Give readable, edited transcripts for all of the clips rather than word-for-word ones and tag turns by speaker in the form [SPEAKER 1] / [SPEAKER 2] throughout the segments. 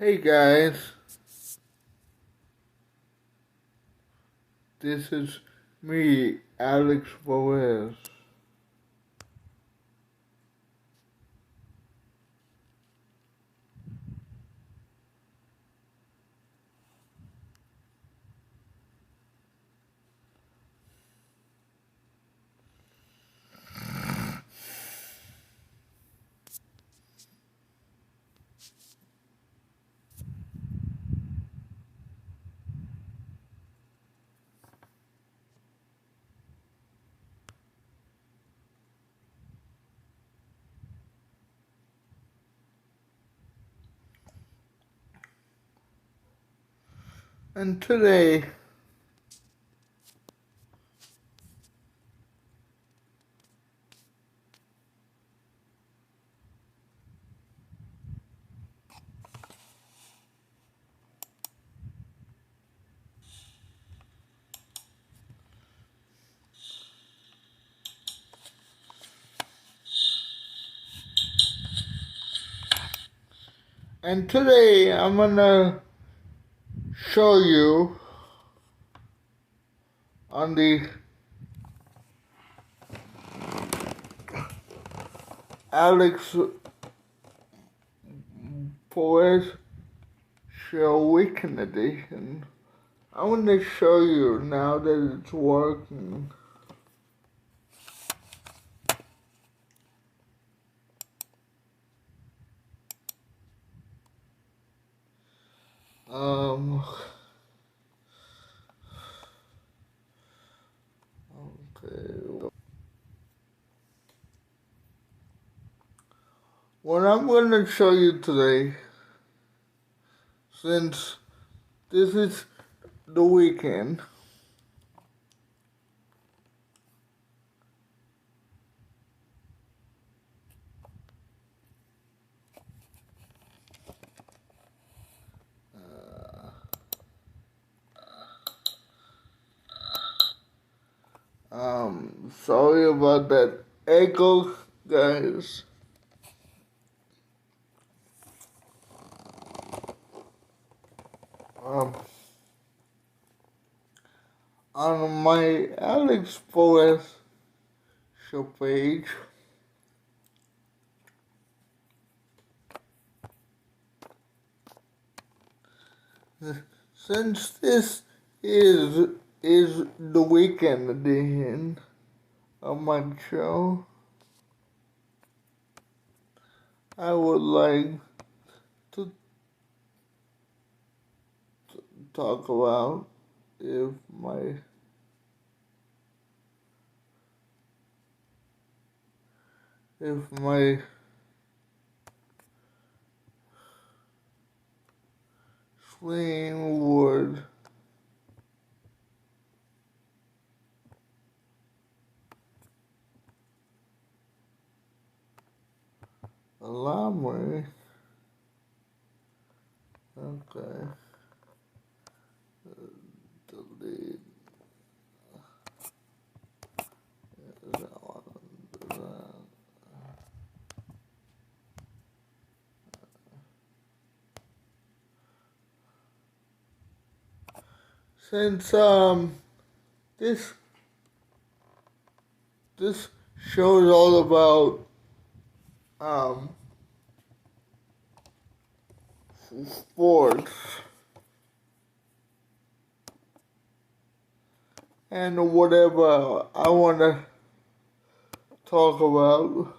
[SPEAKER 1] Hey guys, this is me, Alex Perez. And today I'm gonna show you on the Alex Perez Show Weekend Edition. I'm gonna show you now that it's working. Okay. What I'm gonna show you today, since this is the weekend, sorry about that echo, guys. Um, on my Alex Perez Show page, since this is the weekend edition of my show, I would like to talk about if my if my screen would allow me. Okay. Delete. Since this this show is all about sports and whatever I want to talk about.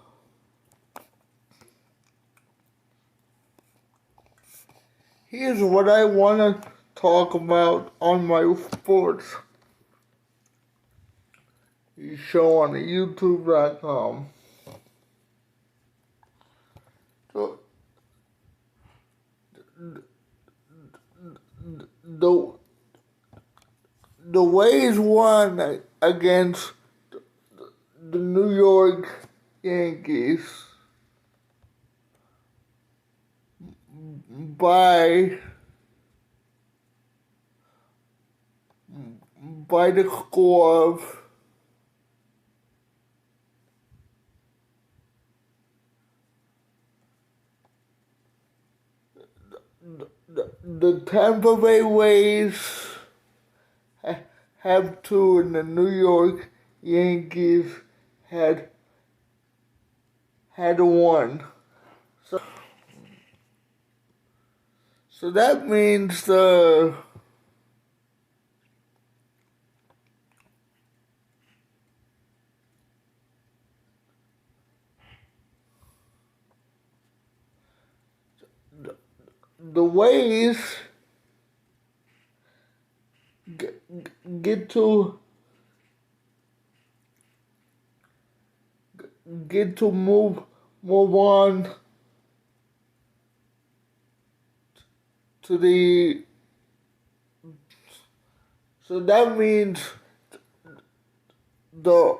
[SPEAKER 1] Here's what I want to talk about on my sports show on YouTube.com. So the the Rays won against the New York Yankees by the score of the Tampa Bay Rays have two, and the New York Yankees had one. So that means the Rays get to move on to the. So that means the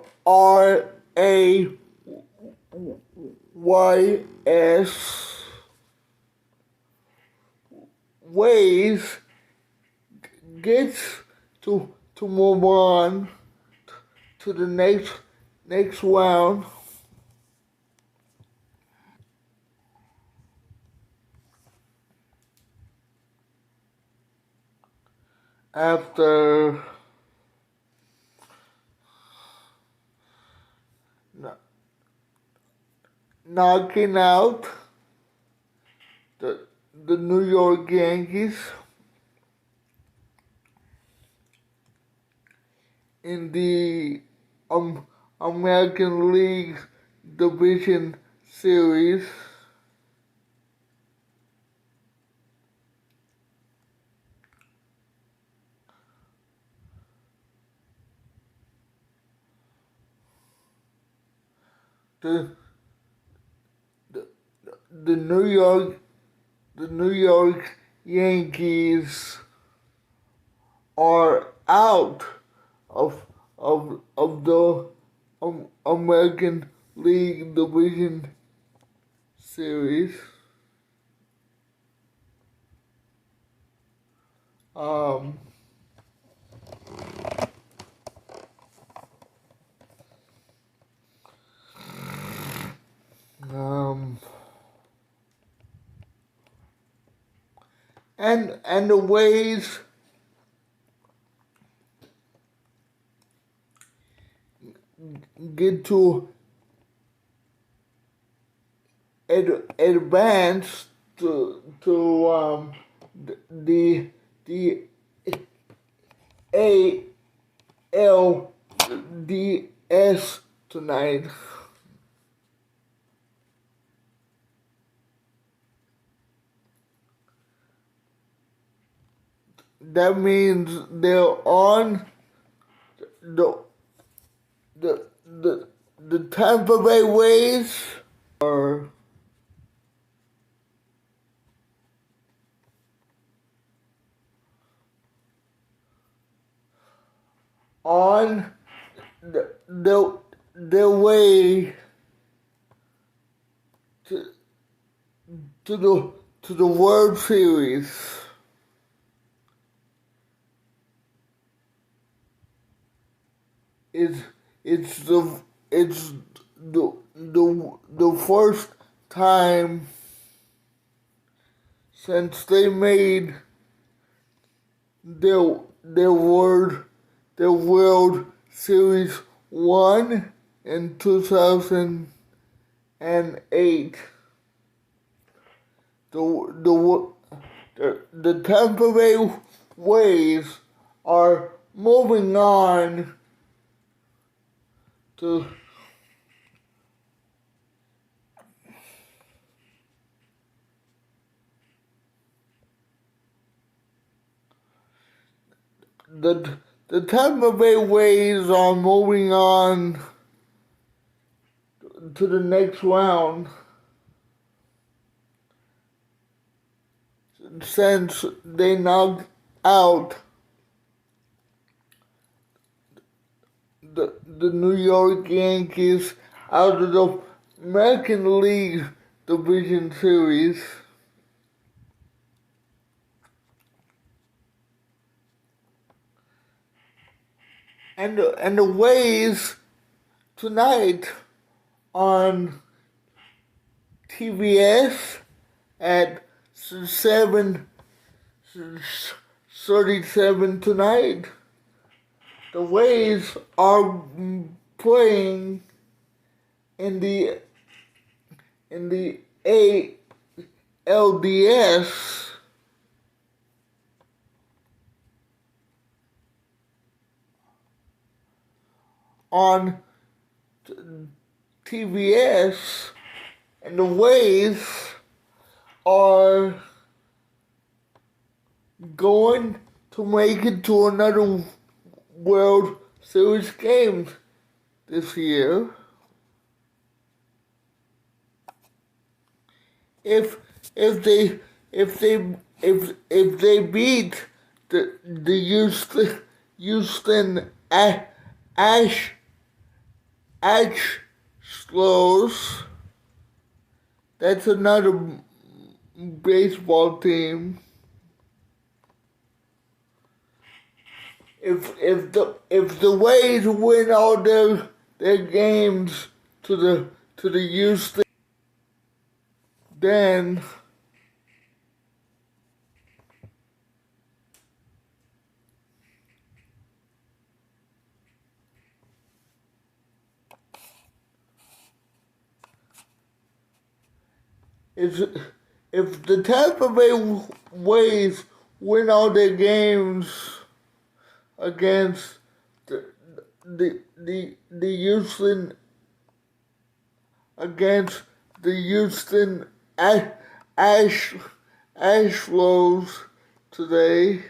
[SPEAKER 1] RAYS Rays gets to move on to the next round after knocking out the New York Yankees in the American League Division Series. The the New York Yankees are out of the American League Division Series. Um, um, and the Rays get to advance to the ALDS tonight. That means they're on the the the Tampa Bay Rays are on their way to the World Series. It's the first time since they made their World Series one in 2008. The Tampa Bay Rays are moving on to the Tampa Bay Rays are moving on to the next round since they knocked out the New York Yankees out of the American League Division Series. And the Rays tonight on TBS at 7:37 tonight. The Rays are playing in the ALDS on TBS, and the Rays are going to make it to another World Series game this year. If they beat the Houston Astros, that's another baseball team. If the Rays win all their games to the Houston, then if the Tampa Bay Rays win all their games against the Houston Astros today,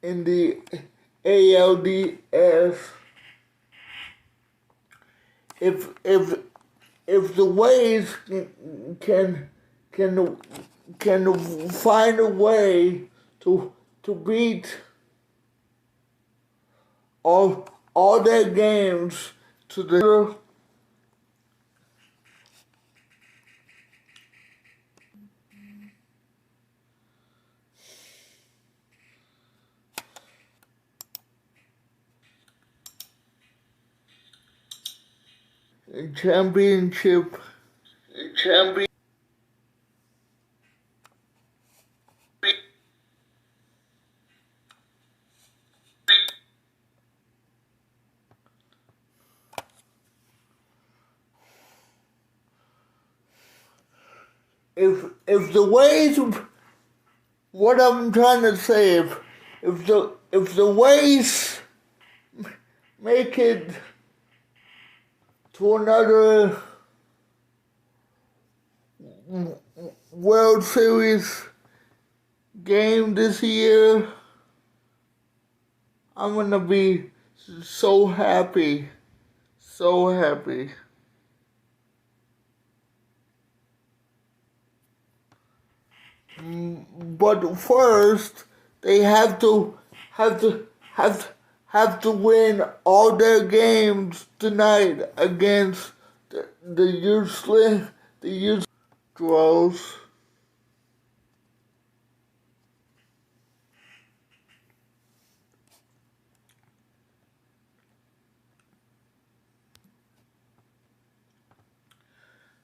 [SPEAKER 1] in the ALDS, if the Rays can find a way to beat all their games to the championship. If the Rays, what I'm trying to say, if the Rays make it to another World Series game this year, I'm gonna be so happy, so happy. But first, they have to win all their games tonight against the useless Astros.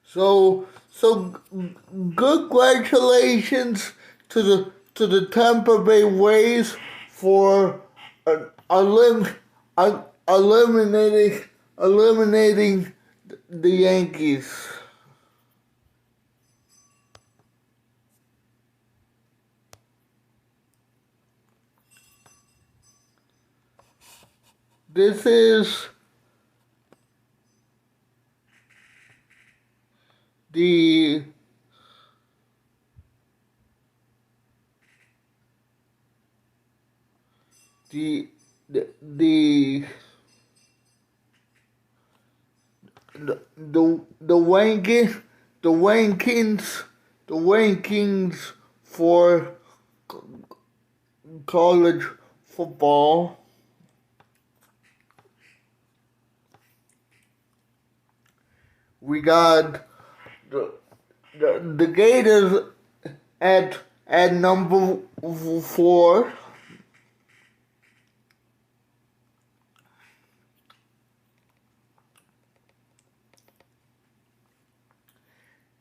[SPEAKER 1] So congratulations to the Tampa Bay Rays for eliminating the Yankees. This is the the the the rankings for college football. We got the Gators at number 4.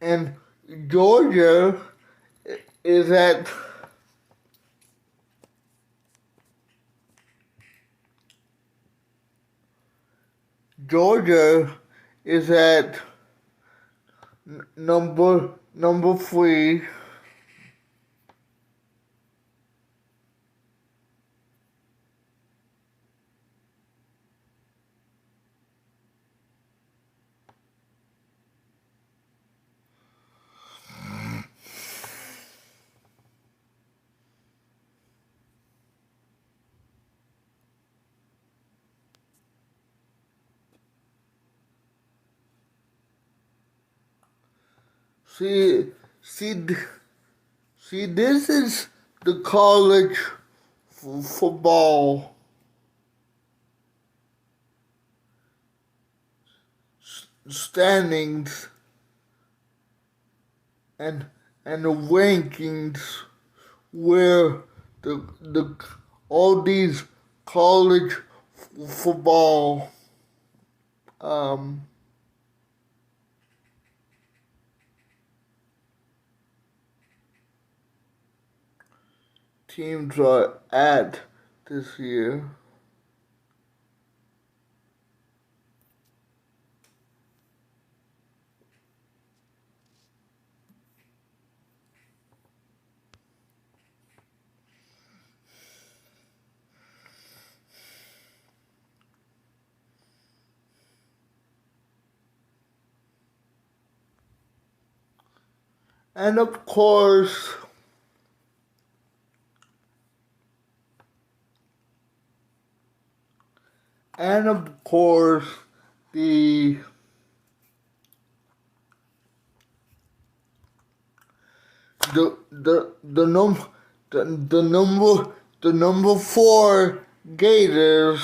[SPEAKER 1] and Georgia is at Georgia is at number 3. See, see, see. This is the college football standings and the rankings where the all these college football um, teams are at this year. And of course, the the number 4 Gators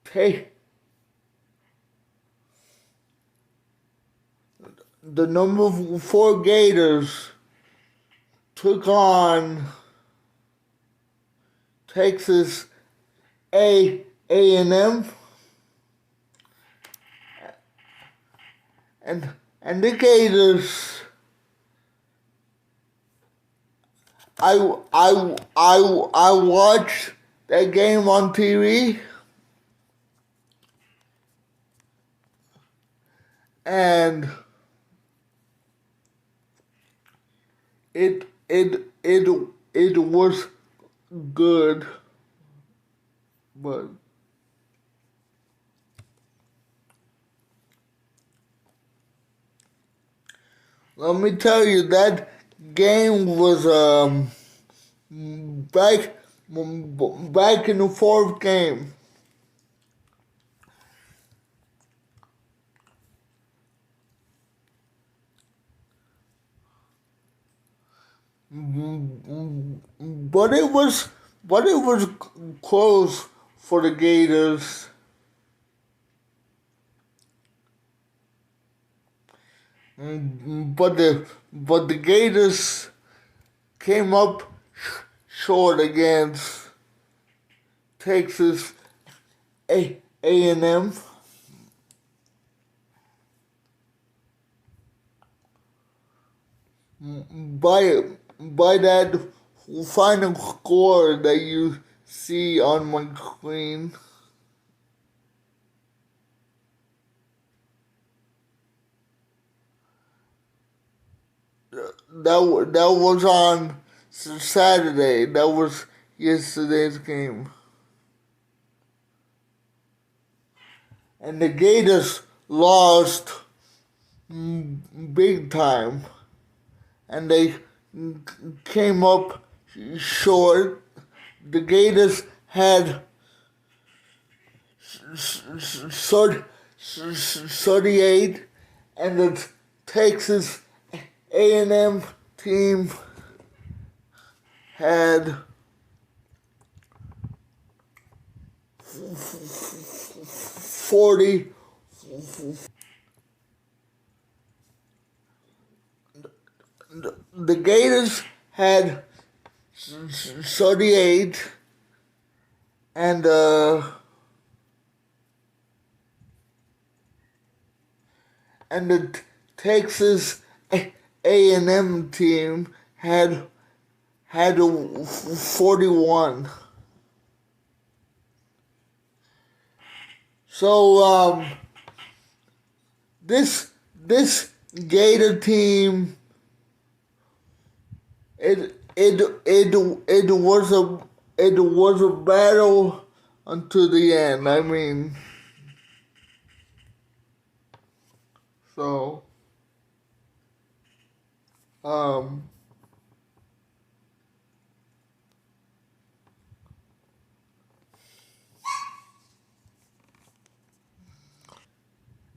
[SPEAKER 1] take the number 4 Gators took on Texas A&M, and the Gators. I watched that game on TV, and it was good, but let me tell you that game was back in the 4th game. But it was close for the Gators. But the Gators came up short against Texas A&M. By that final score that you see on my screen. That was on Saturday. That was yesterday's game. And the Gators lost big time. And they came up short. The Gators had 38, and the Texas A&M team had 40. The Gators had 38, and the Texas A&M team had 41. So this Gator team, it was a battle until the end. I mean, so um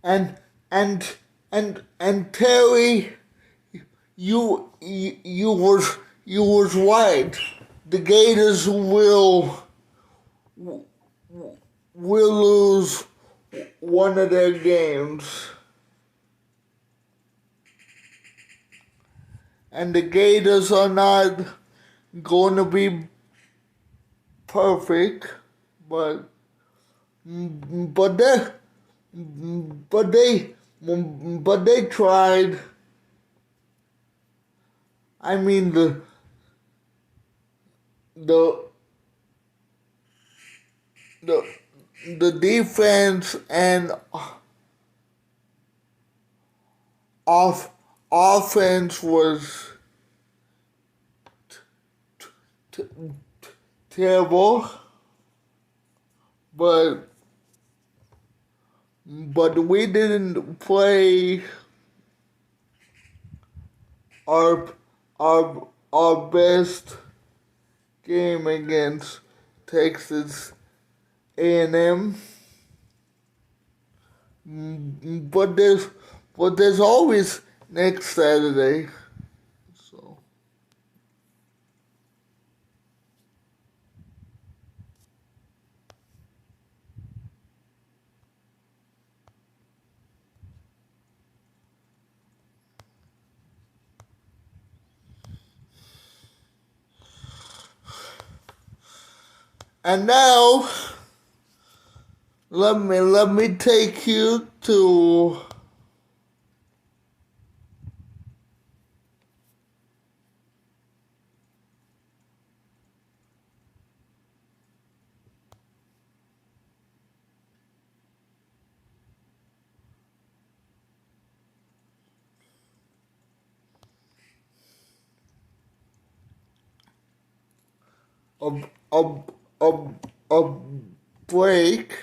[SPEAKER 1] and and and Terry, you was right. The Gators will lose one of their games, and the Gators are not going to be perfect, but but they but they but they tried. I mean the the the defense and off offense was t- terrible, but we didn't play our our best game against Texas A&M. But there's always next Saturday. So and now let me take you to a a a, a break.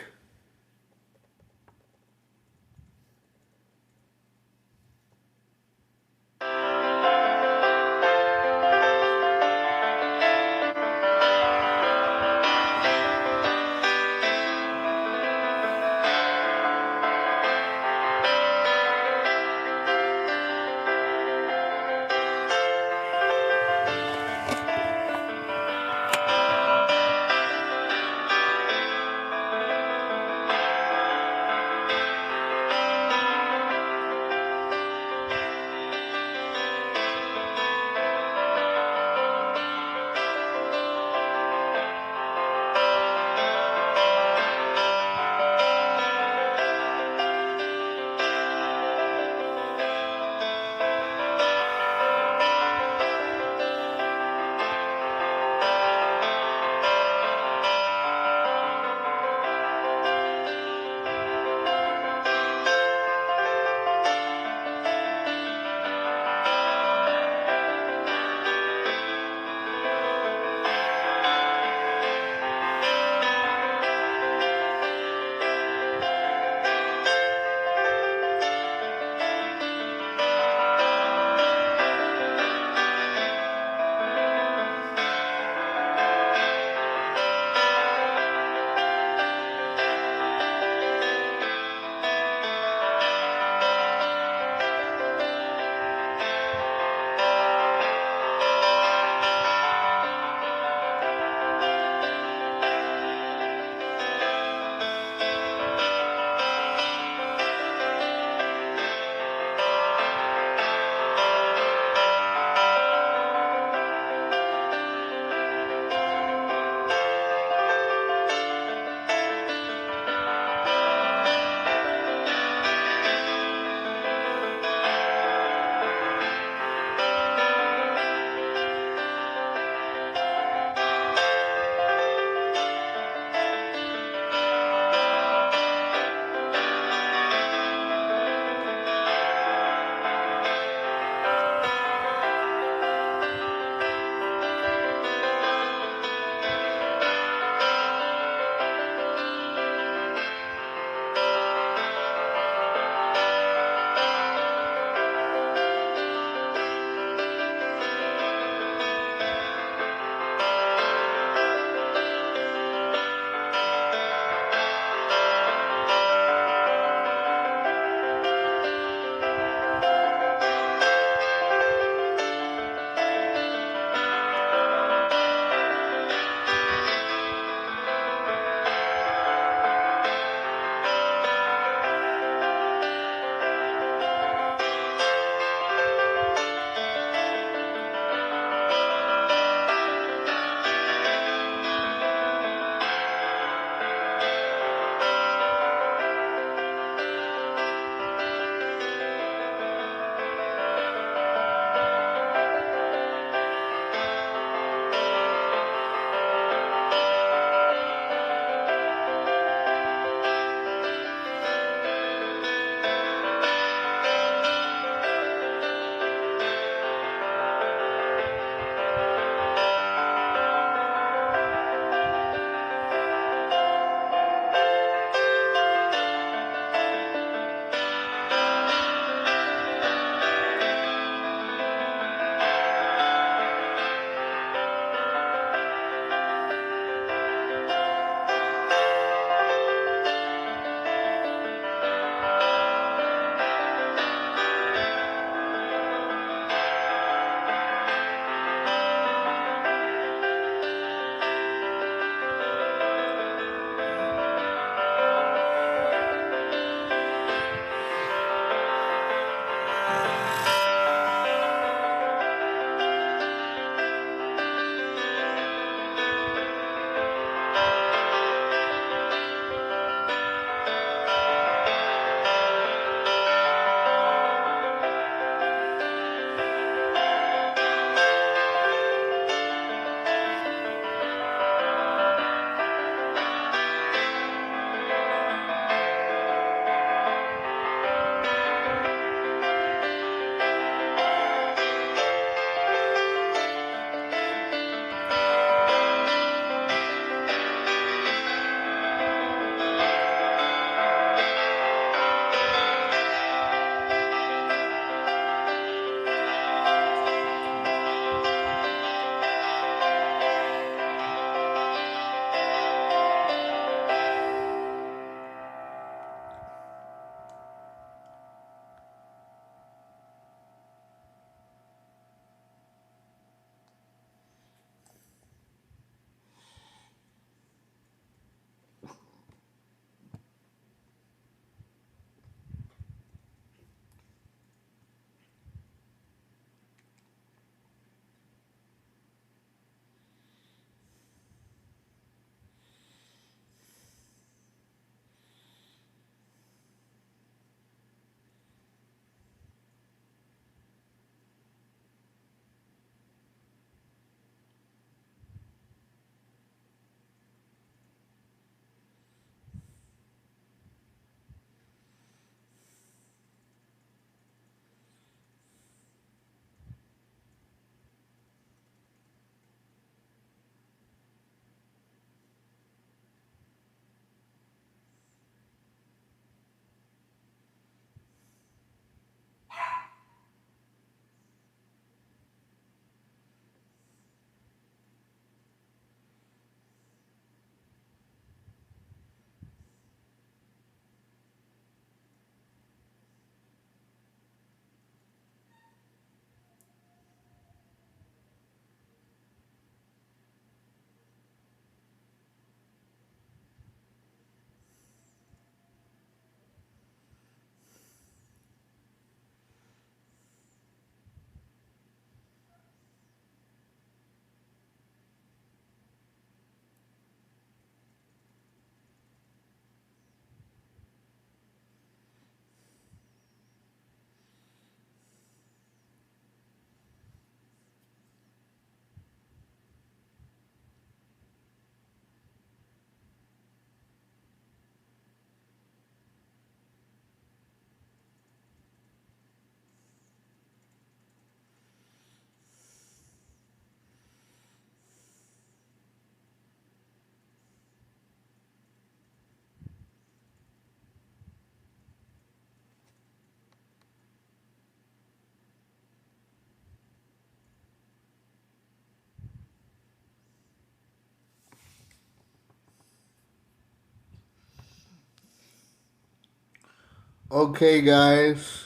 [SPEAKER 1] Okay, guys.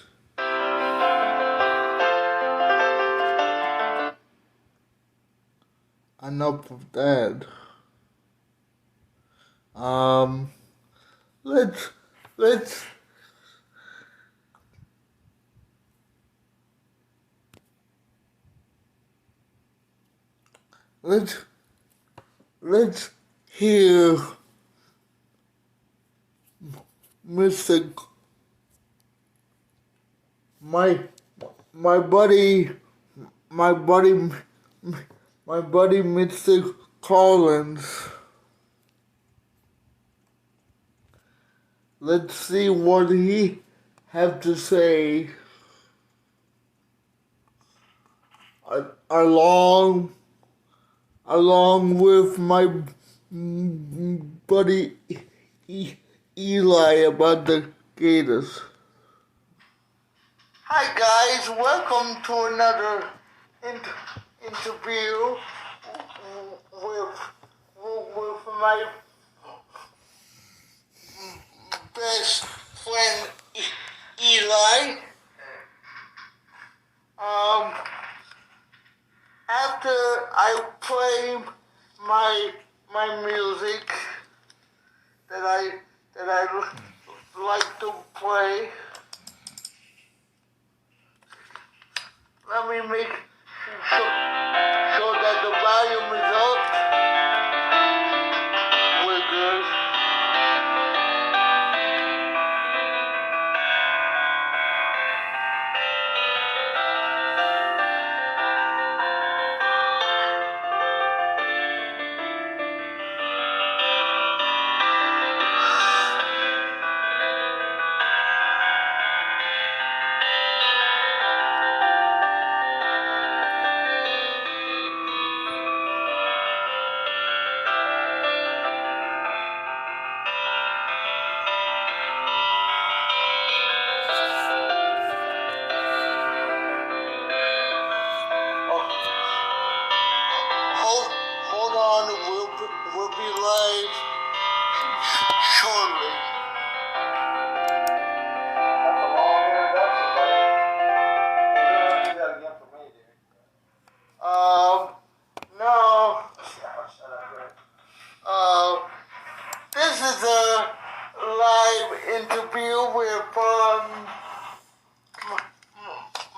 [SPEAKER 1] Enough of that. Um, let's let's let's let's hear Mr. my my buddy my buddy my buddy Mr. Collins. Let's see what he have to say along with my buddy Eli about the Gators. Hi guys, welcome to another interview with my best friend Eli. After I play my music that I like to play, let me make sure that the volume is up. We're good. Hold on, we'll be live shortly. That's a long introduction, buddy. You gotta do that again for me, dude. No. Shut up, this is a live interview with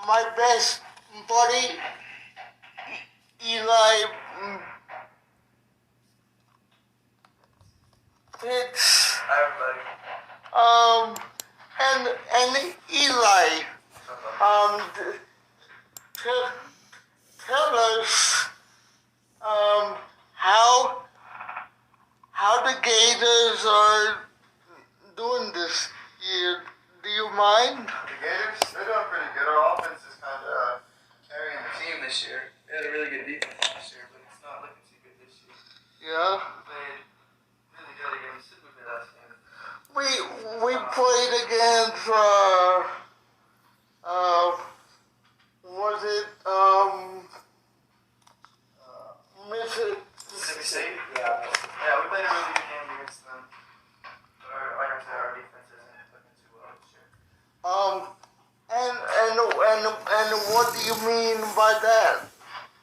[SPEAKER 1] my best buddy Eli. It's and Eli, tell us how the Gators are doing this year. Do you mind?
[SPEAKER 2] The Gators, they're doing pretty good. Our offense is kind of carrying the team this year. They had a really good defense last year, but it's not looking too good this year.
[SPEAKER 1] Yeah. We played against was it
[SPEAKER 2] Mississippi State? Yeah, we played a really good game against them. Like I said, our defense isn't looking too well this year.
[SPEAKER 1] And what do you mean by that?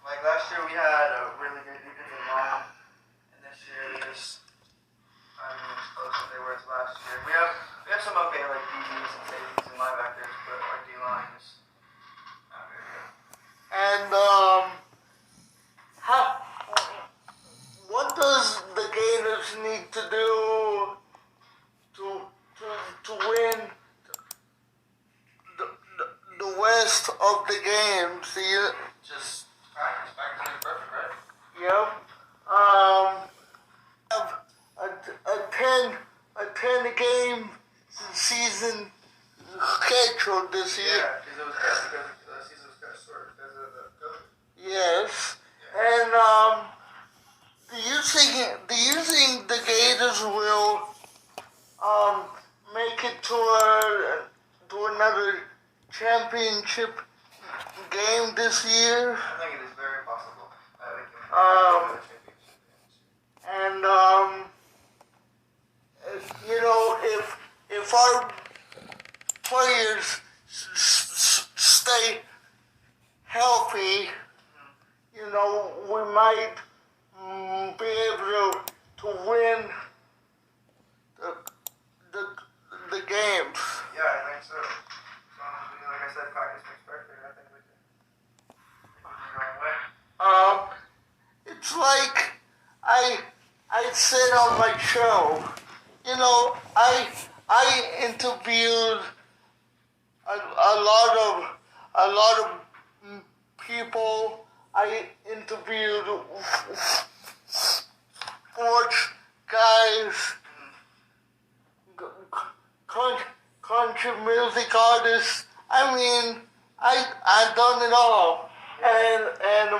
[SPEAKER 2] Like last year we had a really good defensive line, and this year just not even as close as they were as last year. We have some okay like DBs and safeties and linebackers, but our D line is not very good.
[SPEAKER 1] And what does the Gators need to do to win the rest of the games?
[SPEAKER 2] Just practice to be perfect, right?
[SPEAKER 1] Yep. Have a 10 game season schedule this year.
[SPEAKER 2] Yeah, because the season was kind of short because of the COVID.
[SPEAKER 1] Yes. Yeah. And do you think the Gators will make it to another championship game this year?
[SPEAKER 2] I think it is very possible.
[SPEAKER 1] And you know, if our players stay healthy, you know, we might be able to win the, the, the games.
[SPEAKER 2] Yeah, I think so. As long as we, like I said, practice makes perfect, I think we can be going away.
[SPEAKER 1] It's like I said on my show, you know, I interviewed a lot of people. I interviewed sports guys, country music artists. I mean, I've done it all, and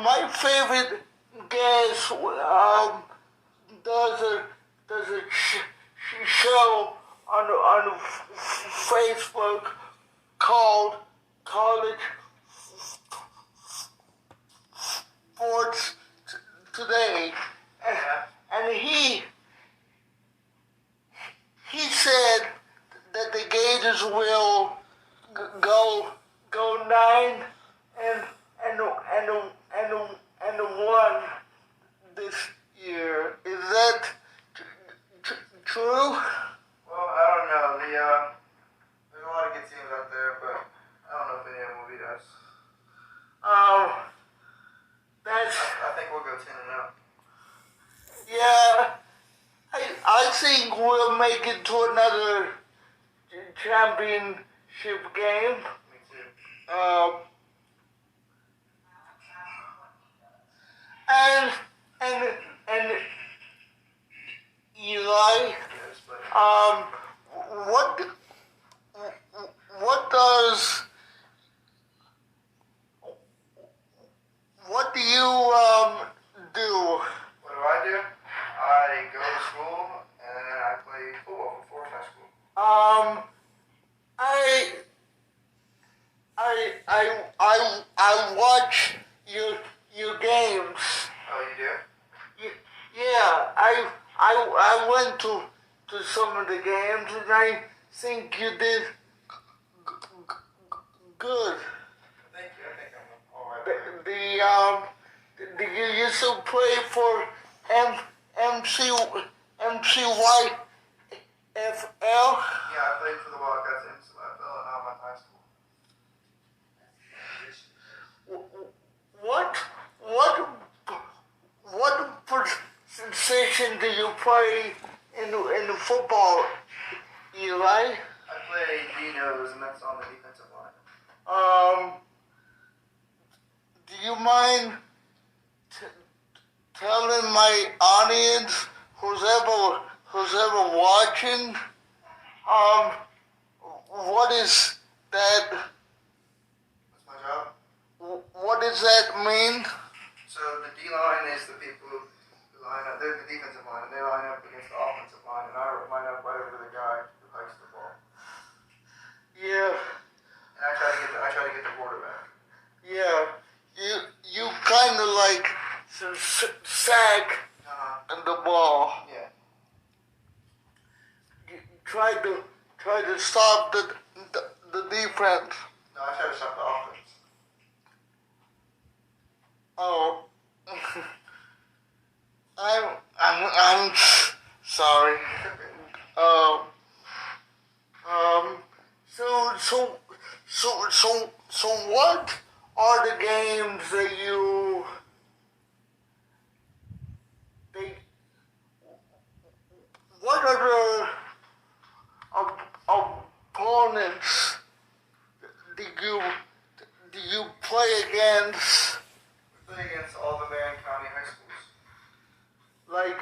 [SPEAKER 1] my favorite guest does a show on Facebook called College Sports Today, and he said that the Gators will go 9 and 1 this year. Is that true?
[SPEAKER 2] Well, I don't know. There's a lot of good teams out there, but I don't know if any of them will beat us. I think we'll go 10-0.
[SPEAKER 1] Yeah, I think we'll make it to another championship game.
[SPEAKER 2] Me too.
[SPEAKER 1] And Eli,
[SPEAKER 2] Yes, but
[SPEAKER 1] what do you do?
[SPEAKER 2] what do? I go to school and then I play football for Forest High School.
[SPEAKER 1] I watch your games.
[SPEAKER 2] Oh, you do?
[SPEAKER 1] Yeah, I went to some of the games and I think you did good.
[SPEAKER 2] Thank you. I think I'm all right.
[SPEAKER 1] Did you used to play for MCYFL?
[SPEAKER 2] Yeah, I played for the Wildcats in MCYFL and I'm at high school.
[SPEAKER 1] What position do you play in the football, Eli?
[SPEAKER 2] I play D-nose and that's on the defensive line.
[SPEAKER 1] Do you mind telling my audience, who's ever watching, what is that?
[SPEAKER 2] That's my job.
[SPEAKER 1] What does that mean?
[SPEAKER 2] So the D-line is the people who line up. They're the defensive line. They line up against the offensive line, and I line up right over the guy who hikes the ball.
[SPEAKER 1] Yeah.
[SPEAKER 2] And I try to get the quarterback.
[SPEAKER 1] Yeah. You kind of like sack the ball.
[SPEAKER 2] Yeah.
[SPEAKER 1] You try to stop the defense.
[SPEAKER 2] No, I try to stop the offense.
[SPEAKER 1] Oh. I'm sorry. So what are the games that what are the opponents do you play against?
[SPEAKER 2] We play against all the Marion County high schools.
[SPEAKER 1] Like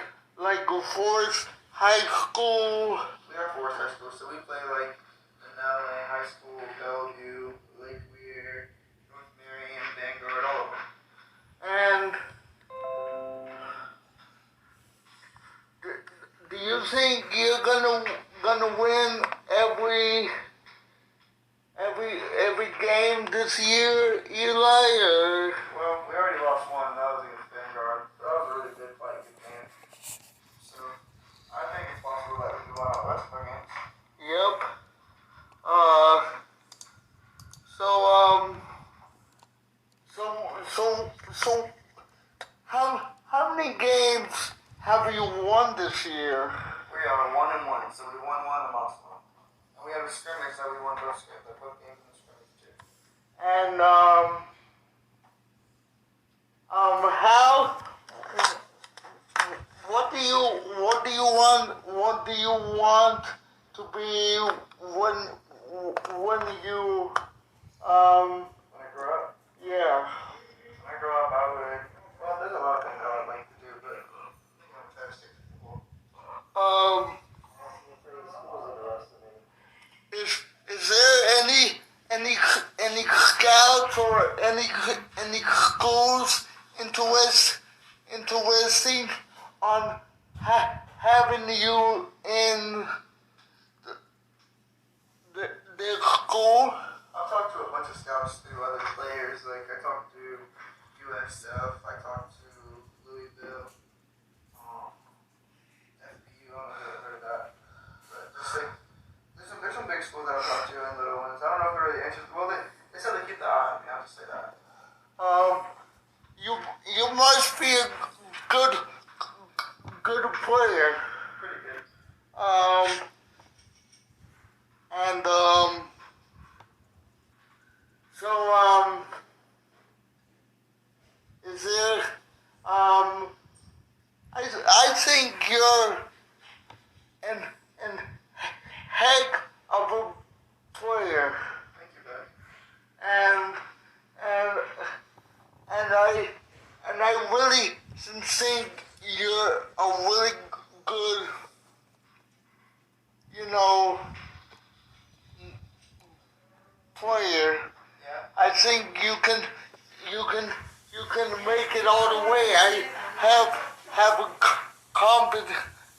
[SPEAKER 1] Forest High School?
[SPEAKER 2] We are Forest High School, so we play like Manila High School, Bellevue, Lake Weir, North Marion, Vanguard, all of them.
[SPEAKER 1] And do you think you're gonna win every game this year, Eli? Or?
[SPEAKER 2] Well, we already lost one, and that was against Vanguard. So that was a really good fight, good game. So I think it's possible that we can win out West again.
[SPEAKER 1] Yep.
[SPEAKER 2] scrimmage. I put games in the scrimmage too.
[SPEAKER 1] And how? What do you want to be when you
[SPEAKER 2] When I grow up,
[SPEAKER 1] yeah.
[SPEAKER 2] when I grow up, I would. Well, there's a lot of things I would like to do, but I think I'm gonna try to stick to football.
[SPEAKER 1] Um,
[SPEAKER 2] School's interested in me.
[SPEAKER 1] is there any scouts or any schools interesting on having you in their school?
[SPEAKER 2] I've talked to a bunch of scouts through other players. Like I talked to USF. I talked to Louisville. FBU. I don't know if you've heard of that. But just like there's some big schools that I've talked to and little ones. I don't know if they're really interested. Well, they said they keep the eye on me. I'll just say that.
[SPEAKER 1] You must be a good player.
[SPEAKER 2] Pretty good.
[SPEAKER 1] And so is there I think you're an heck of a player.
[SPEAKER 2] Thank you, bud.
[SPEAKER 1] And I really think you're a really good, player.
[SPEAKER 2] Yeah.
[SPEAKER 1] I think you can make it all the way. I have a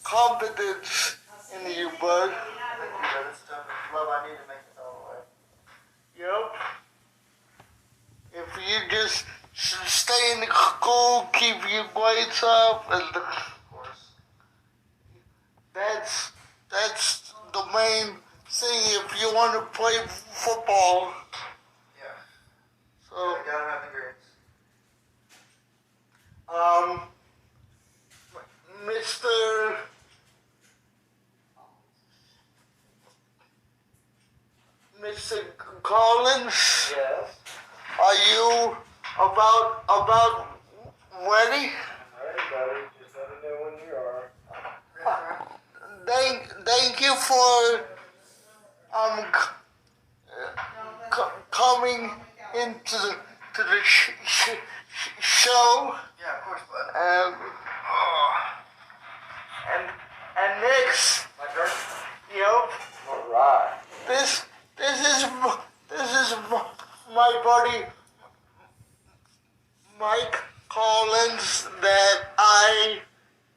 [SPEAKER 1] confidence in you, bud.
[SPEAKER 2] Thank you, bud. It's tough. It's love I need to make it all the way.
[SPEAKER 1] Yep. If you just stay in the school, keep your grades up, and
[SPEAKER 2] Of course.
[SPEAKER 1] that's the main thing if you want to play football.
[SPEAKER 2] Yeah.
[SPEAKER 1] So,
[SPEAKER 2] I gotta have the grades.
[SPEAKER 1] Mr. Collins,
[SPEAKER 2] Yes.
[SPEAKER 1] are you about ready?
[SPEAKER 2] Alright, buddy. Just let me know when you are.
[SPEAKER 1] Thank you for coming into the show.
[SPEAKER 2] Yeah, of course, bud.
[SPEAKER 1] And next,
[SPEAKER 2] My turn?
[SPEAKER 1] yep,
[SPEAKER 2] Alright.
[SPEAKER 1] this is my buddy Mike Collins that I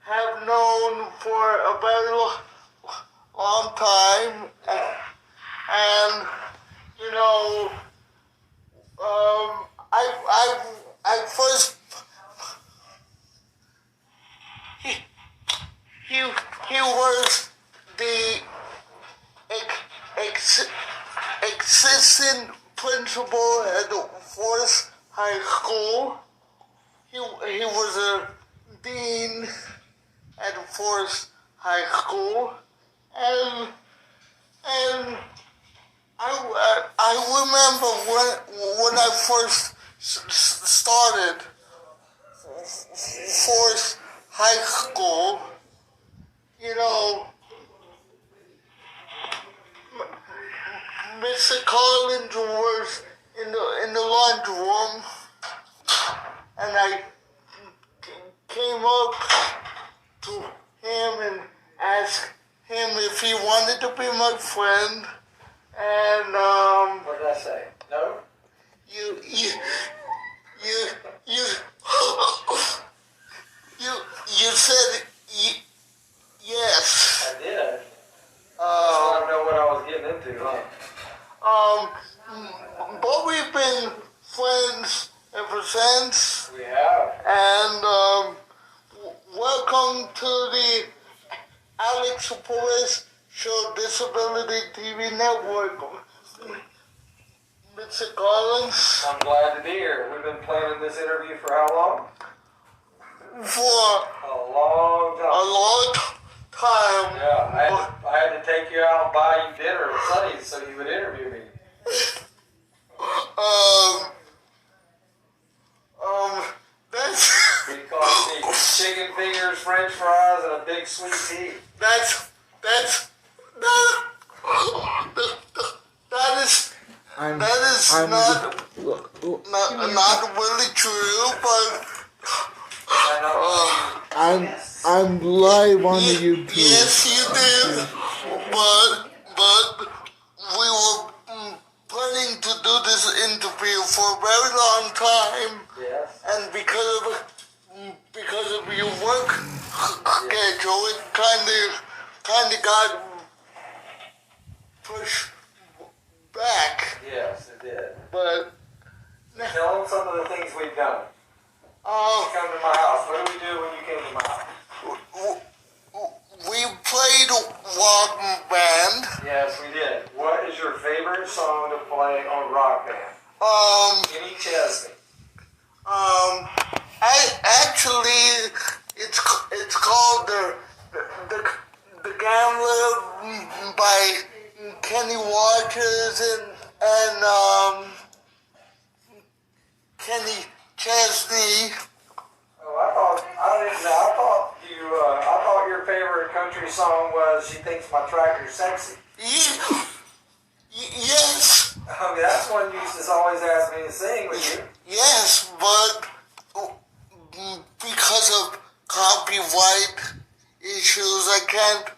[SPEAKER 1] have known for a very long time, and I first he was the assistant principal at Forest High School. He was a dean at Forest High School, and I remember when I first started Forest High School, Mr. Collins was in the lunchroom, and I came up to him and asked him if he wanted to be my friend, and
[SPEAKER 2] What did I say? No?
[SPEAKER 1] you said yes.
[SPEAKER 2] I did. I don't know what I was getting into, huh?
[SPEAKER 1] But we've been friends ever since,
[SPEAKER 2] We have.
[SPEAKER 1] and welcome to the Alex Perez Show Disability TV Network, Mr. Collins.
[SPEAKER 2] I'm glad to be here. We've been planning this interview for how long?
[SPEAKER 1] For
[SPEAKER 2] A long
[SPEAKER 1] a
[SPEAKER 2] time.
[SPEAKER 1] long time.
[SPEAKER 2] Yeah, I had to take you out and buy you dinner at Sonny's so you would interview me.
[SPEAKER 3] French fries, and a big sweet tea.
[SPEAKER 1] That is
[SPEAKER 4] I'm
[SPEAKER 1] not really true, but
[SPEAKER 4] I'm live on the YouTube.
[SPEAKER 1] yes, you did. But we were planning to do this interview for a very long time,
[SPEAKER 3] Yes.
[SPEAKER 1] and because of your work schedule, it kind of got pushed back.
[SPEAKER 3] Yes, it did.
[SPEAKER 1] But
[SPEAKER 3] Tell them some of the things we've done. You come to my house. What did we do when you came to my house?
[SPEAKER 1] we played Rock Band.
[SPEAKER 3] Yes, we did. What is your favorite song to play on Rock Band? Kenny Chesney.
[SPEAKER 1] Actually, it's called the Gambler by Kenny Rogers and Kenny Chesney.
[SPEAKER 3] Oh, I thought your favorite country song was "She Thinks My Tractor's Sexy."
[SPEAKER 1] Yes.
[SPEAKER 3] I mean, that's one you used to always ask me to sing with you.
[SPEAKER 1] Yes, but because of copyright issues, I can't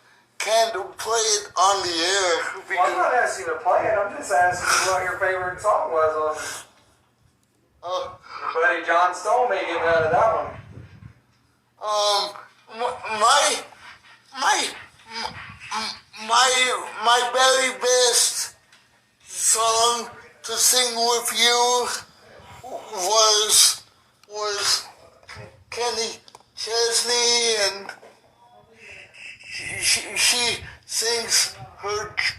[SPEAKER 1] play it on the air.
[SPEAKER 3] Well, I'm not asking you to play it. I'm just asking you what your favorite song was on. Your buddy John Stone may get out of that one.
[SPEAKER 1] My very best song to sing with you was Kenny Chesney, and she sings her
[SPEAKER 3] She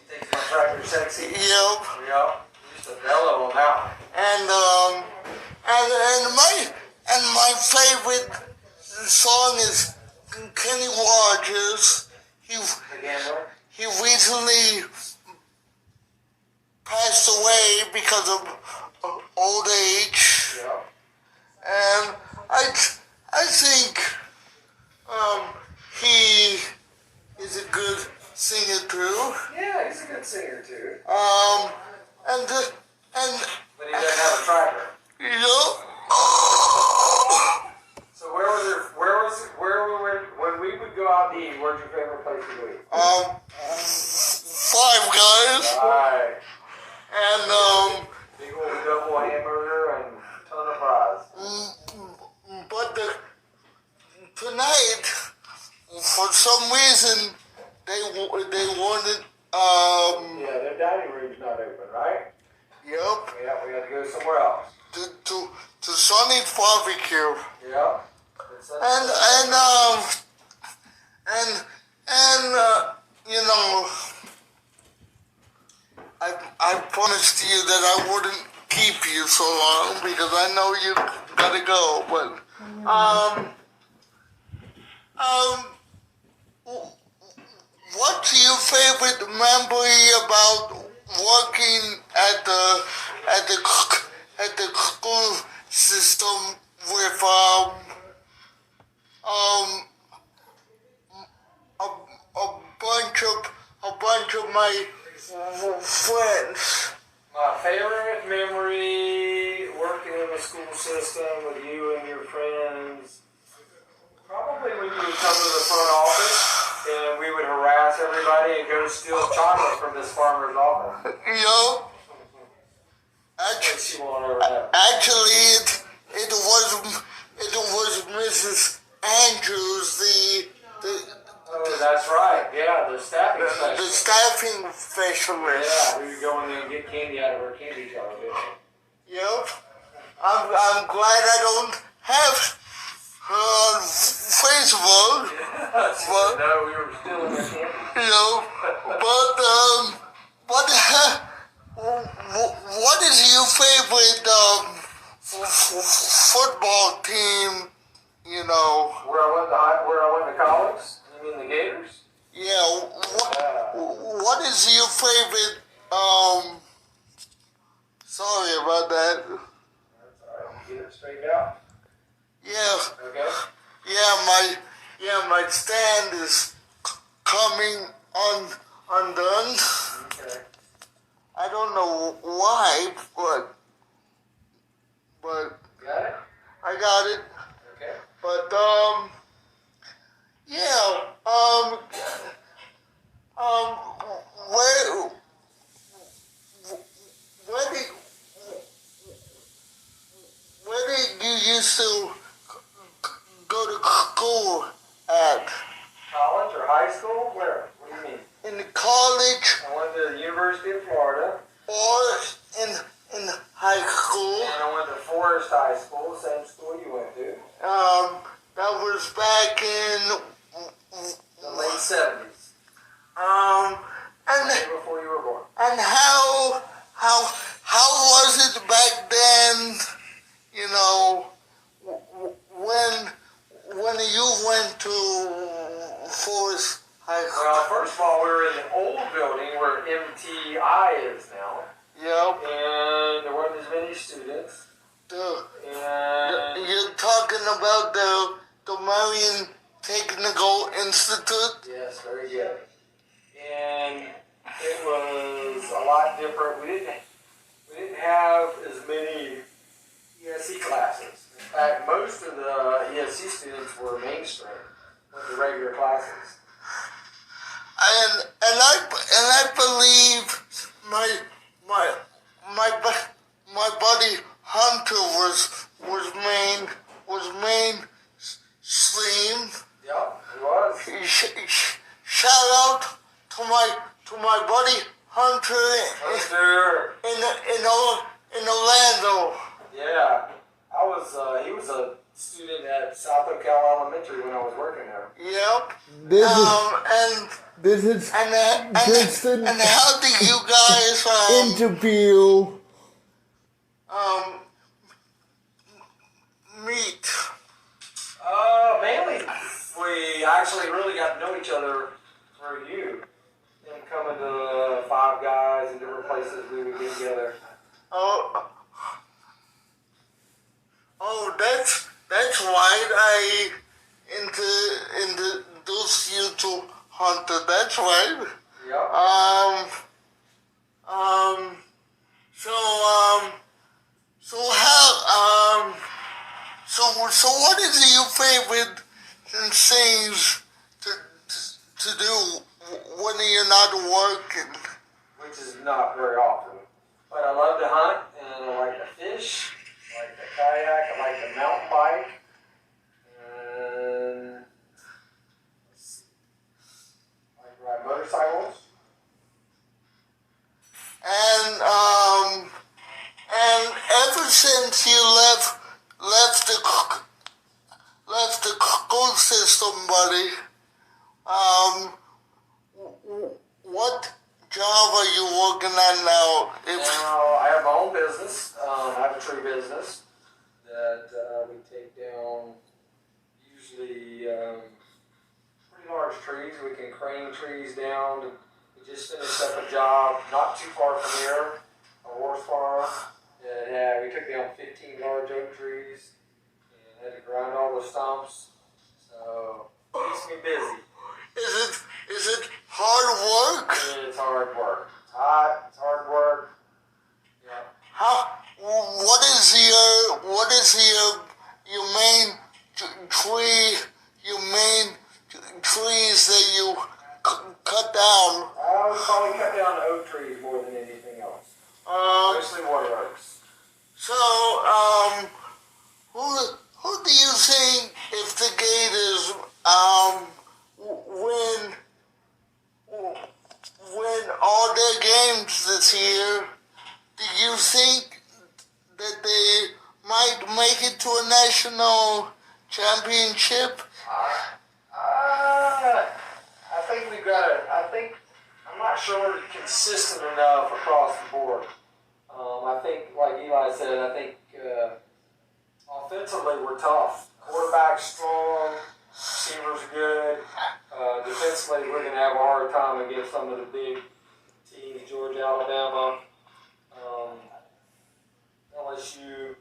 [SPEAKER 3] thinks my tractor's sexy.
[SPEAKER 1] Yep.
[SPEAKER 3] Yep. Just a bellow on that one.
[SPEAKER 1] And my favorite song is Kenny Rogers.
[SPEAKER 3] The Gambler.
[SPEAKER 1] He recently passed away because of old age,
[SPEAKER 3] Yep.
[SPEAKER 1] and I think he is a good singer too.
[SPEAKER 3] Yeah, he's a good singer too.
[SPEAKER 1] And
[SPEAKER 3] But he doesn't have a tractor.
[SPEAKER 1] you know.
[SPEAKER 3] So when we would go out to eat, where's your favorite place to go eat?
[SPEAKER 1] Five Guys,
[SPEAKER 3] Alright.
[SPEAKER 1] and
[SPEAKER 3] Big old double hamburger and a ton of fries.
[SPEAKER 1] but tonight, for some reason, they wanted
[SPEAKER 3] Yeah, their dining room's not open, right?
[SPEAKER 1] Yep,
[SPEAKER 3] Yeah, we had to go somewhere else.
[SPEAKER 1] to Sonny's barbecue,
[SPEAKER 3] Yeah.
[SPEAKER 1] and you know, I promised you that I wouldn't keep you so long because I know you gotta go, but what's your favorite memory about working at the school system with a bunch of my friends?
[SPEAKER 3] My favorite memory working in the school system with you and your friends, probably when you would come to the front office and we would harass everybody and go steal chocolate from this farmer's office.
[SPEAKER 1] You know,
[SPEAKER 3] And she won't ever know.
[SPEAKER 1] actually, it was Mrs. Andrews,
[SPEAKER 3] Oh, that's right. Yeah, the staffing
[SPEAKER 1] the
[SPEAKER 3] specialist.
[SPEAKER 1] staffing specialist.
[SPEAKER 3] Yeah, we would go in there and get candy out of her candy jar, didn't we?
[SPEAKER 1] Yep. I'm glad I don't have her on Facebook.
[SPEAKER 3] Yeah, no, we were stealing her candy.
[SPEAKER 1] You know, what is your favorite football team? You know.
[SPEAKER 3] Where I went to college? You mean the Gators?
[SPEAKER 1] Yeah. What is your favorite? Sorry about that.
[SPEAKER 3] That's all right. Gators straightened out?
[SPEAKER 1] Yeah,
[SPEAKER 3] Okay.
[SPEAKER 1] my stand is coming undone.
[SPEAKER 3] Okay.
[SPEAKER 1] I don't know why, but
[SPEAKER 3] Got it?
[SPEAKER 1] I got it.
[SPEAKER 3] Okay.
[SPEAKER 1] But yeah, where where did you used to go to school at?
[SPEAKER 3] College or high school? Where? What do you mean?
[SPEAKER 1] In college
[SPEAKER 3] I went to the University of Florida.
[SPEAKER 1] or in high school?
[SPEAKER 3] And I went to Forest High School, the same school you went to.
[SPEAKER 1] That was back in
[SPEAKER 3] The late 70s.
[SPEAKER 1] And
[SPEAKER 3] Way before you were born.
[SPEAKER 1] and how was it back then? You know, when you went to Forest High School.
[SPEAKER 3] Well, first of all, we were in the old building where MTI is now.
[SPEAKER 1] Yep.
[SPEAKER 3] And there weren't as many students. And
[SPEAKER 1] You're talking about the Marion Technical Institute.
[SPEAKER 3] yes, very good. And it was a lot different. We didn't have as many ESE classes. In fact, most of the ESE students were mainstream, went to regular classes.
[SPEAKER 1] And I believe my buddy Hunter was mainstream.
[SPEAKER 3] Yep, it was.
[SPEAKER 1] Shout out to my buddy Hunter
[SPEAKER 3] Sure.
[SPEAKER 1] in Orlando.
[SPEAKER 3] Yeah, he was a student at South Ocala Elementary when I was working there.
[SPEAKER 1] Yep.
[SPEAKER 4] This is just an
[SPEAKER 1] And how did you guys
[SPEAKER 4] interview.
[SPEAKER 1] meet?
[SPEAKER 3] Mainly, we actually really got to know each other through you. Them coming to Five Guys and different places we would get together.
[SPEAKER 1] Oh, that's right. I introduced you to Hunter. That's right.
[SPEAKER 3] Yep.
[SPEAKER 1] So what is your favorite things to do when you're not working?
[SPEAKER 3] Which is not very often. But I love to hunt, and I like to fish, I like to kayak, I like to mountain bike, and I like to ride motorcycles.
[SPEAKER 1] And ever since you left the school system, buddy, what job are you working on now?
[SPEAKER 3] Now, I have my own business. I have a tree business that we take down usually pretty large trees. We can crane trees down. We just finished up a job not too far from here, a horse farm. And we took down 15 large oak trees and had to grind all the stumps. So, it keeps me busy.
[SPEAKER 1] Is it hard work?
[SPEAKER 3] It's hard work. It's hot, it's hard work. Yeah.
[SPEAKER 1] What is your main trees that you cut down?
[SPEAKER 3] I would probably cut down oak trees more than anything else. Mostly water oaks.
[SPEAKER 1] So, who do you think if the Gators win all their games this year, do you think that they might make it to a national championship?
[SPEAKER 3] I'm not sure we're consistent enough across the board. I think, like Eli said, offensively we're tough. Quarterback's strong, receivers good. Defensively we're going to have a hard time against some of the big teams, Georgia, Alabama, LSU,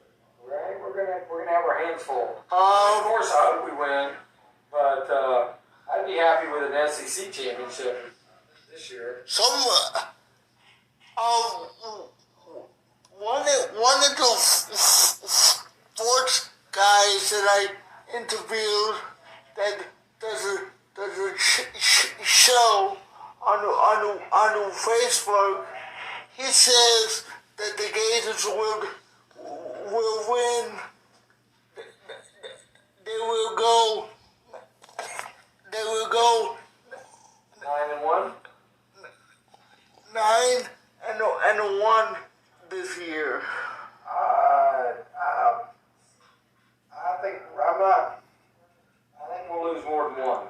[SPEAKER 3] Right? We're gonna have our hands full. Of
[SPEAKER 1] Um,
[SPEAKER 3] course, I hope we win, but I'd be happy with an SEC championship this year.
[SPEAKER 1] One of the sports guys that I interviewed that does a show on Facebook, he says that the Gators will win. They will go
[SPEAKER 3] 9-1.
[SPEAKER 1] 9-1 this year.
[SPEAKER 3] I think I'm not. I think we'll lose more than one.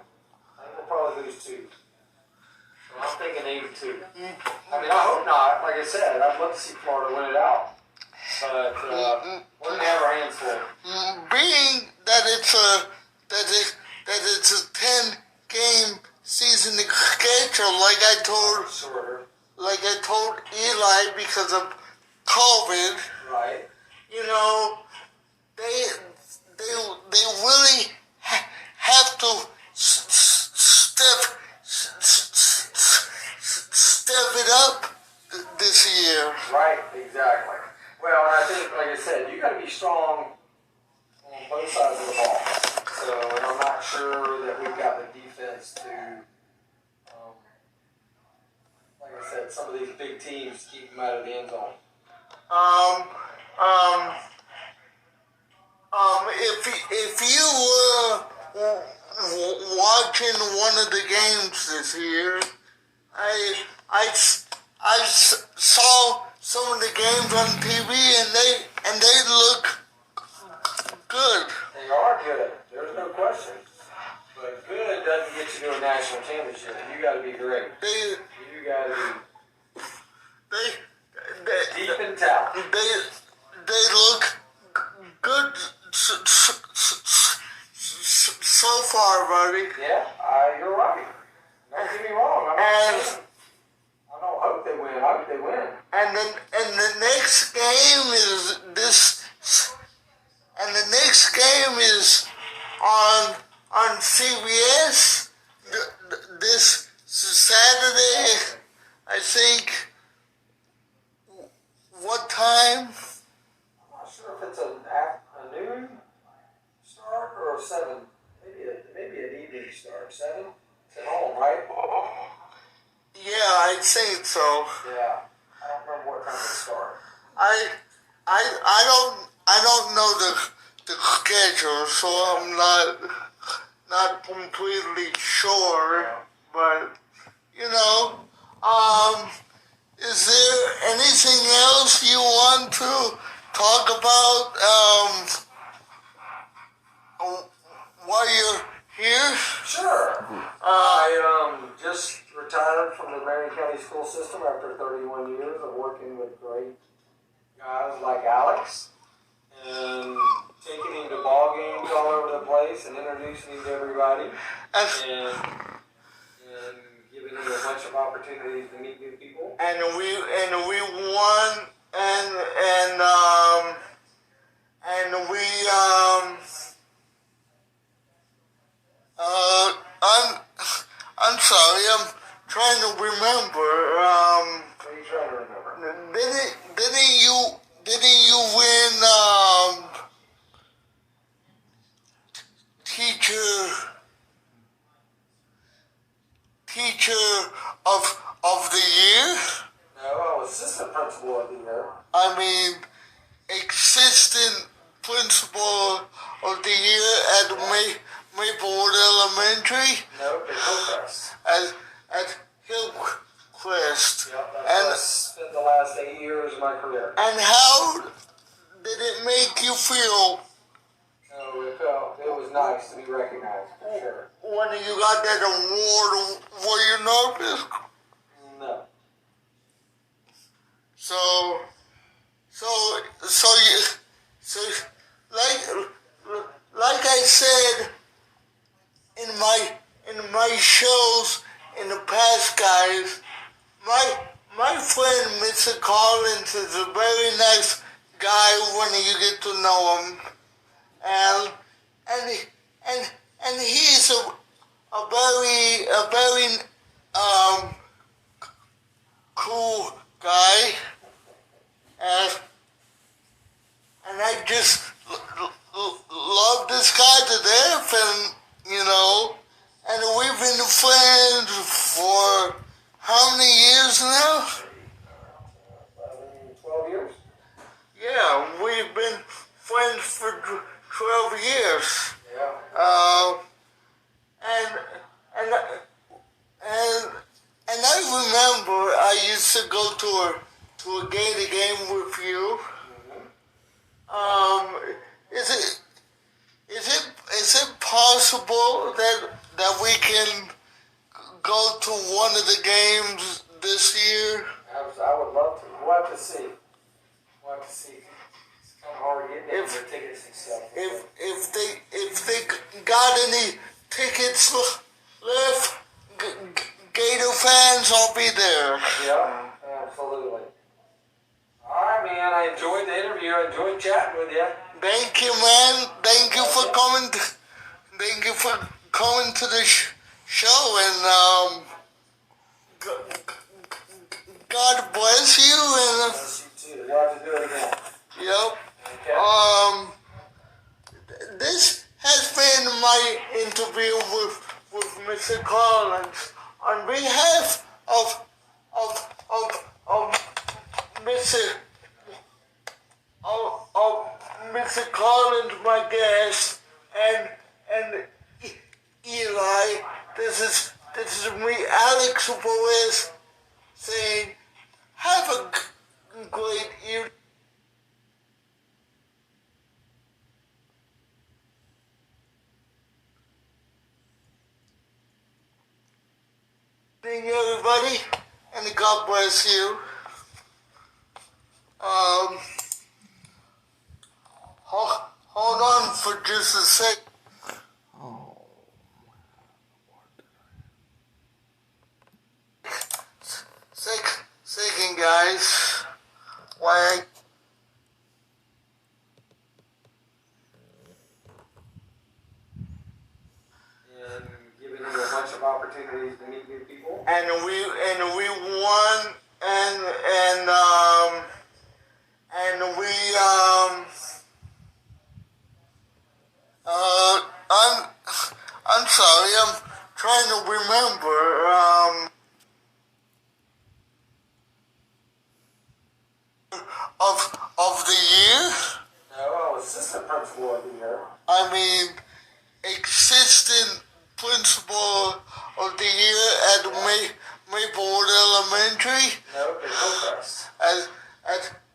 [SPEAKER 3] I think we'll probably lose 2. So I'm thinking 8-2. I mean, I hope not. Like I said, I'd love to see Florida win it out. But we're gonna have our hands full.
[SPEAKER 1] Being that it's a 10-game season schedule, like I told Eli, because of COVID,
[SPEAKER 3] Right.
[SPEAKER 1] you know, they really have to step it up this year.
[SPEAKER 3] Right. Exactly. Well, and I think, like I said, you got to be strong on both sides of the ball. So, and I'm not sure that we've got the defense to, like I said, some of these big teams keep them out of the end zone.
[SPEAKER 1] If you were watching one of the games this year, I saw some of the games on TV and they look good.
[SPEAKER 3] They are good. There's no question. But good doesn't get you to a national championship. You got to be great. You got to be deep in talent.
[SPEAKER 1] They look good so far, buddy.
[SPEAKER 3] Yeah, you're right. Don't get me wrong. I don't hope they win. I hope they win.
[SPEAKER 1] And the next game is this. And the next game is on CBS this Saturday. I think. What time?
[SPEAKER 3] I'm not sure if it's a noon start or a 7. Maybe an evening start. 7? It's at home, right?
[SPEAKER 1] Yeah, I think so.
[SPEAKER 3] Yeah. I don't remember what time it started.
[SPEAKER 1] I don't know the schedule, so I'm not completely sure.
[SPEAKER 3] Yeah.
[SPEAKER 1] But you know, is there anything else you want to talk about while you're here?
[SPEAKER 3] Sure. I just retired from the Marion County school system after 31 years of working with great guys like Alex and taking him to ball games all over the place and introducing him to everybody and giving him a bunch of opportunities to meet new people.
[SPEAKER 1] And we won and we I'm sorry, I'm trying to remember.
[SPEAKER 3] What are you trying to remember?
[SPEAKER 1] Didn't you win teacher of the year?
[SPEAKER 3] No, I was assistant principal of the year.
[SPEAKER 1] I mean, assistant principal of the year at Maplewood Elementary.
[SPEAKER 3] No, at Hillcrest.
[SPEAKER 1] At Hillcrest.
[SPEAKER 3] Yep, that's where I spent the last 8 years of my career.
[SPEAKER 1] And how did it make you feel
[SPEAKER 3] So it was nice to be recognized, for sure.
[SPEAKER 1] when you got that award? Were you nervous?
[SPEAKER 3] No.
[SPEAKER 1] So like I said in my shows in the past, guys, my friend Mr. Collins is a very nice guy when you get to know him, and and and and he's a very cool guy, and I just love this guy to death, and we've been friends for how many years now?
[SPEAKER 3] 11, 12 years.
[SPEAKER 1] Yeah, we've been friends for 12 years.
[SPEAKER 3] Yeah.
[SPEAKER 1] And and and I remember I used to go to a Gator game with you. Is it possible that we can go to one of the games this year?
[SPEAKER 3] I would love to. We'll have to see. It's kind of hard getting the tickets and stuff.
[SPEAKER 1] If they got any tickets left, Gator fans, I'll be there.
[SPEAKER 3] Yeah, absolutely. All right, man. I enjoyed the interview. I enjoyed chatting with you.
[SPEAKER 1] Thank you, man. Thank you for coming. Thank you for coming to the show, and God bless you. And
[SPEAKER 3] Bless you too. We'll have to do it again.
[SPEAKER 1] yep.
[SPEAKER 3] Okay.
[SPEAKER 1] This has been my interview with Mr. Collins. On behalf of Mr. Collins, my guest, and Eli, this is me, Alex Perez, saying, have a great evening. Everybody, and God bless you. Hold on for just a sec. Second, guys. Why?
[SPEAKER 3] And giving you a bunch of opportunities to meet new people.
[SPEAKER 1] And we won, I'm sorry, I'm trying to remember, of the year.
[SPEAKER 3] No, I was assistant principal of the year.
[SPEAKER 1] I mean, assistant principal of the year at Maplewood Elementary.
[SPEAKER 3] No, at Hillcrest.
[SPEAKER 1] At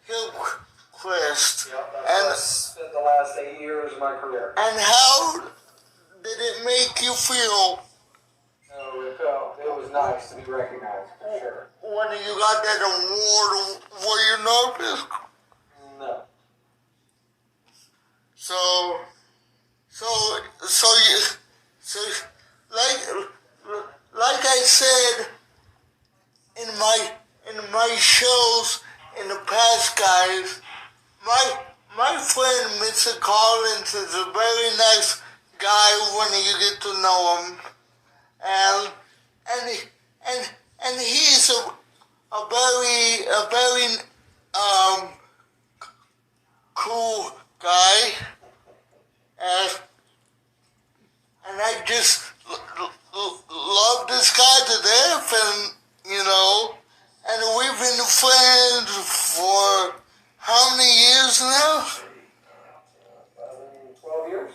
[SPEAKER 1] Hillcrest.
[SPEAKER 3] Yep, that's where I spent the last 8 years of my career.
[SPEAKER 1] And how did it make you feel
[SPEAKER 3] No, it was nice to be recognized, for sure.
[SPEAKER 1] when you got that award? Were you nervous?
[SPEAKER 3] No.
[SPEAKER 1] So like I said in my shows in the past, guys, my friend Mr. Collins is a very nice guy when you get to know him, and he's a very cool guy, and I just love this guy to death, and we've been friends for how many years now?
[SPEAKER 3] 11, 12 years.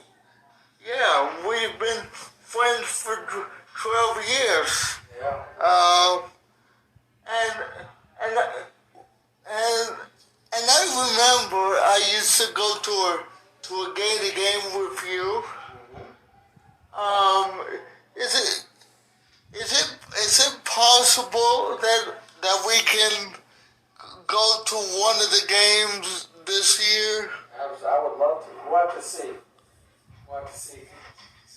[SPEAKER 1] Yeah, we've been friends for 12 years.
[SPEAKER 3] Yeah.
[SPEAKER 1] And I remember I used to go to a Gator game with you. Is it possible that we can go to one of the games this year?
[SPEAKER 3] I would love to. We'll have to see. It's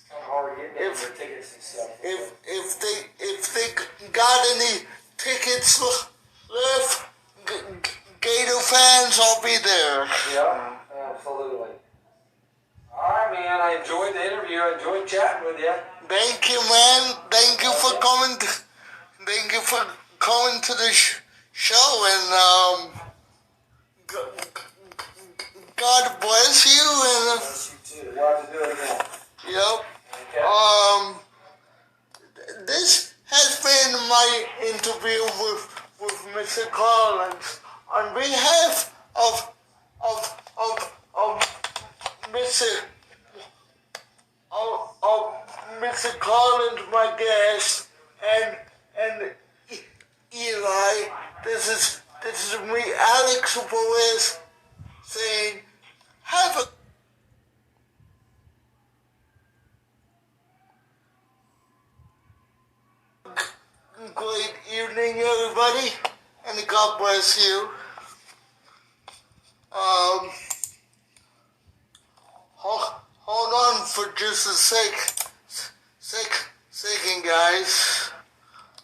[SPEAKER 3] kind of hard getting the tickets and stuff.
[SPEAKER 1] If they got any tickets left, Gator fans. fans, I'll be there.
[SPEAKER 3] Yeah, absolutely. All right, man. I enjoyed the interview. I enjoyed chatting with you.
[SPEAKER 1] Thank you, man. Thank you for coming. Thank you for coming to the show, and God bless you. And
[SPEAKER 3] Bless you too. We'll have to do it again.
[SPEAKER 1] yep.
[SPEAKER 3] Okay.
[SPEAKER 1] This has been my interview with Mr. Collins on behalf of Mr. Mr. Collins, my guest, and Eli. This is me, Alex Perez, saying have a great evening, everybody, and God bless you. Hold on for just a second, guys.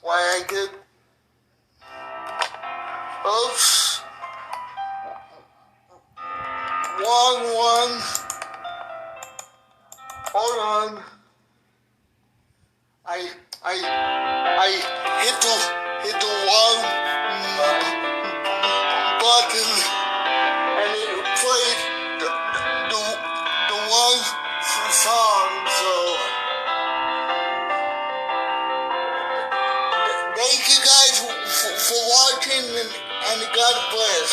[SPEAKER 1] Why I get, oops, wrong one. Hold on. I hit the wrong button, and it played the wrong song. So thank you guys for watching, and God bless.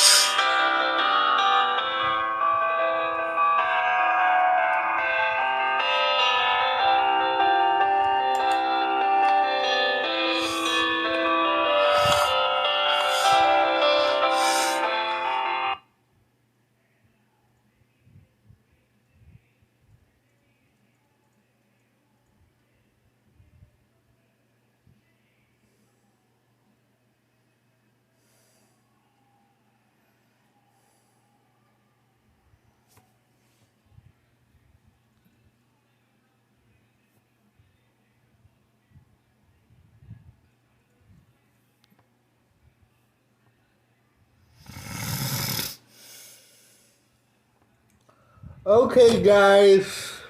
[SPEAKER 1] Okay, guys.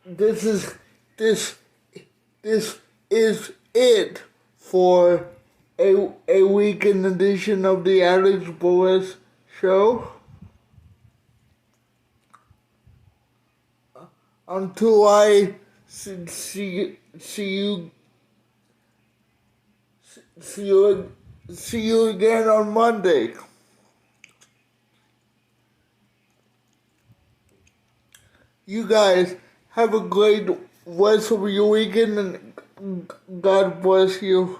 [SPEAKER 1] This is it for a weekend edition of the Alex Perez Show. Until I see you again on Monday. You guys have a great rest of your weekend, and God bless you.